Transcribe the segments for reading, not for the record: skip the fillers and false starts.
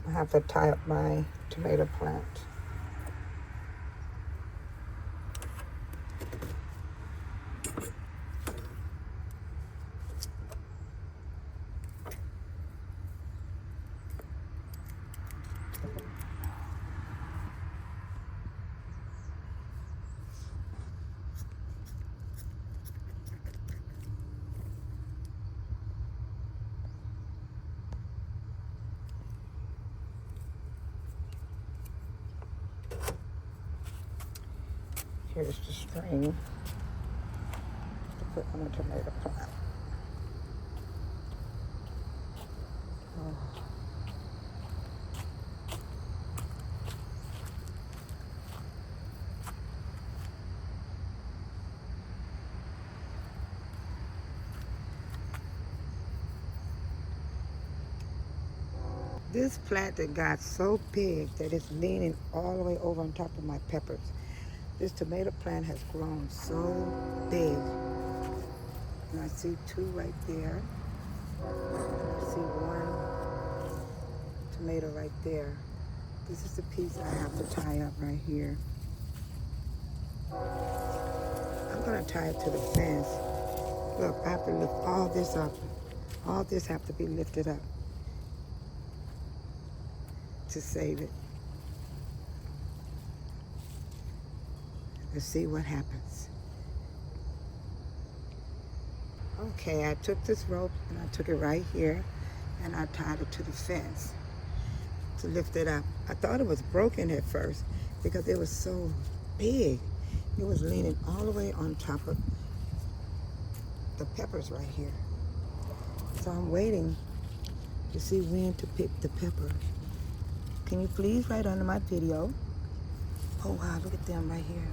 I have to tie up my tomato plant. Here's the string to put on the tomato plant. Oh. This plant that got so big that it's leaning all the way over on top of my peppers. This tomato plant has grown so big. And I see two right there. I see one tomato right there. This is the piece I have to tie up right here. I'm gonna tie it to the fence. Look, I have to lift all this up. All this have to be lifted up to save it. Let's see what happens. Okay, I took this rope and I took it right here and I tied it to the fence to lift it up. I thought it was broken at first because it was so big. It was leaning all the way on top of the peppers right here. So I'm waiting to see when to pick the pepper. Can you please write under my video? Oh wow, look at them right here.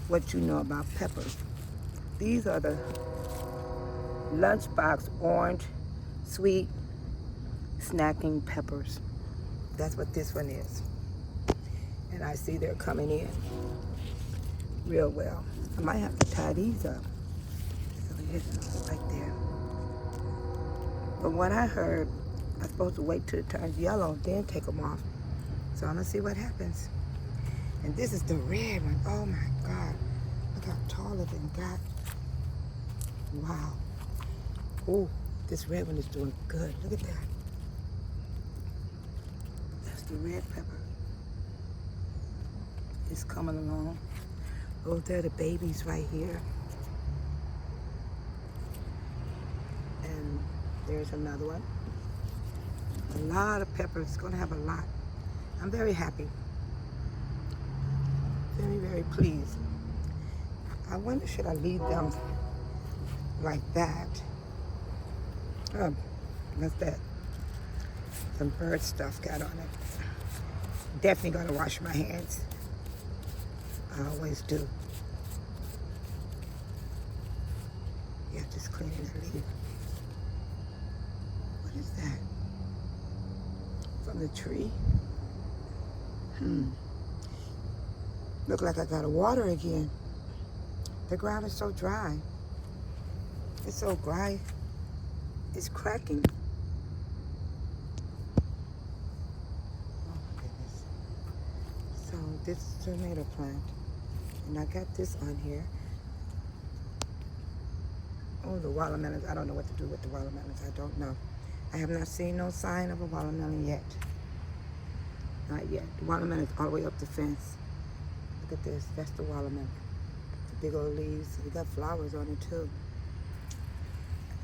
What you know about peppers. These are the lunchbox orange sweet snacking peppers. That's what this one is. And I see they're coming in real well. I might have to tie these up. So here's right there. But what I heard, I'm supposed to wait till it turns yellow, then take them off. So I'm gonna see what happens. And this is the red one. Oh my God. Look how tall it got. Wow. Oh, this red one is doing good. Look at that. That's the red pepper. It's coming along. Oh, they're the babies right here. And there's another one. A lot of peppers. It's gonna have a lot. I'm very happy. Very, very pleased. I wonder, should I leave them like that? Oh, what's that? Some bird stuff got on it. Definitely gonna wash my hands. I always do. Yeah, just cleaning the leaf. What is that? From the tree? Look like I gotta water again. The ground is so dry. It's so dry. It's cracking. Oh my goodness. So this is a tomato plant. And I got this on here. Oh, the watermelons. I don't know what to do with the watermelons. I don't know. I have not seen no sign of a watermelon yet. Not yet. The watermelon is all the way up the fence. Look at this. That's the watermelon. The big old leaves. We got flowers on it too.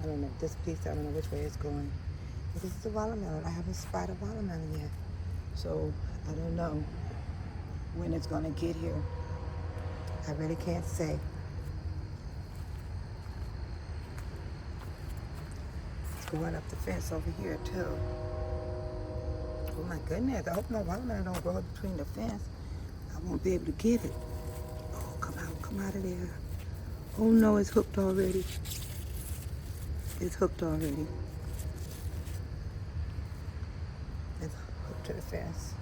I don't know. This piece, I don't know which way it's going. But this is the watermelon. I haven't spotted a watermelon yet. So I don't know when it's going to get here. I really can't say. It's going up the fence over here too. Oh my goodness, I hope no watermelon don't grow between the fence. I won't be able to get it. Oh, come out of there. Oh no, it's hooked already. It's hooked already. It's hooked to the fence.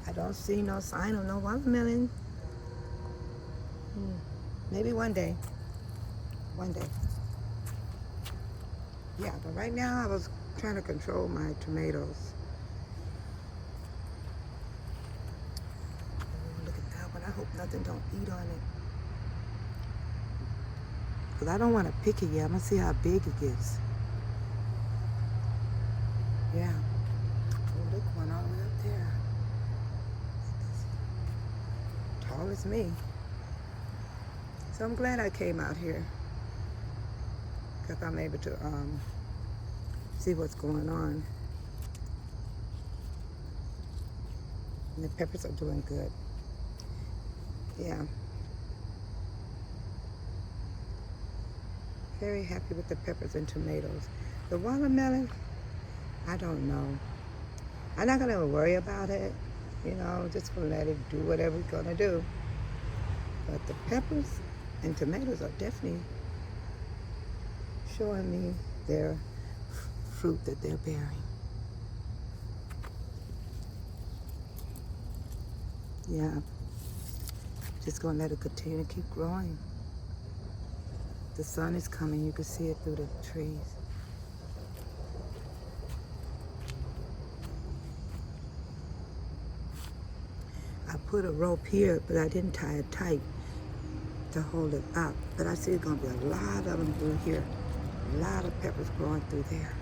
I don't see no sign of no watermelon. Maybe one day. One day. Yeah, but right now I was trying to control my tomatoes. Oh, look at that one. I hope nothing don't eat on it. Because I don't want to pick it yet. I'm going to see how big it gets. Yeah. Oh, look, one all the way up there. Tall as me. So I'm glad I came out here. Because I'm able to see what's going on. And the peppers are doing good. Yeah. Very happy with the peppers and tomatoes. The watermelon, I don't know. I'm not gonna worry about it. You know, just gonna let it do whatever it's gonna do. But the peppers and tomatoes are definitely showing me their fruit that they're bearing. Yeah, just gonna let it continue to keep growing. The sun is coming, you can see it through the trees. I put a rope here, but I didn't tie it tight to hold it up. But I see it's gonna be a lot of them through here. A lot of peppers growing through there.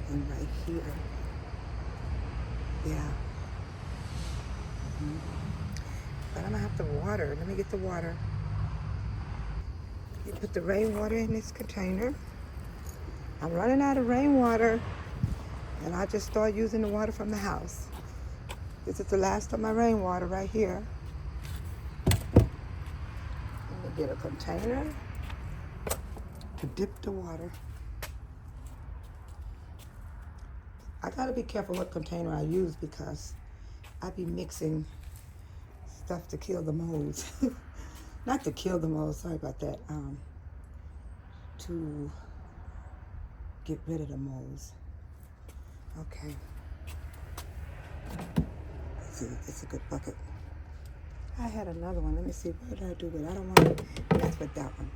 And right here. Yeah. But I'm gonna have to water. Let me get the water. You put the rainwater in this container. I'm running out of rainwater, and I just started using the water from the house. This is the last of my rainwater right here. Let me get a container to dip the water. I gotta be careful what container I use because I be mixing stuff to kill the molds. Not to kill the molds, sorry about that. To get rid of the molds. Okay. Let's see, it's a good bucket. I had another one. Let me see, what did I do with it? I don't want to mess with that one.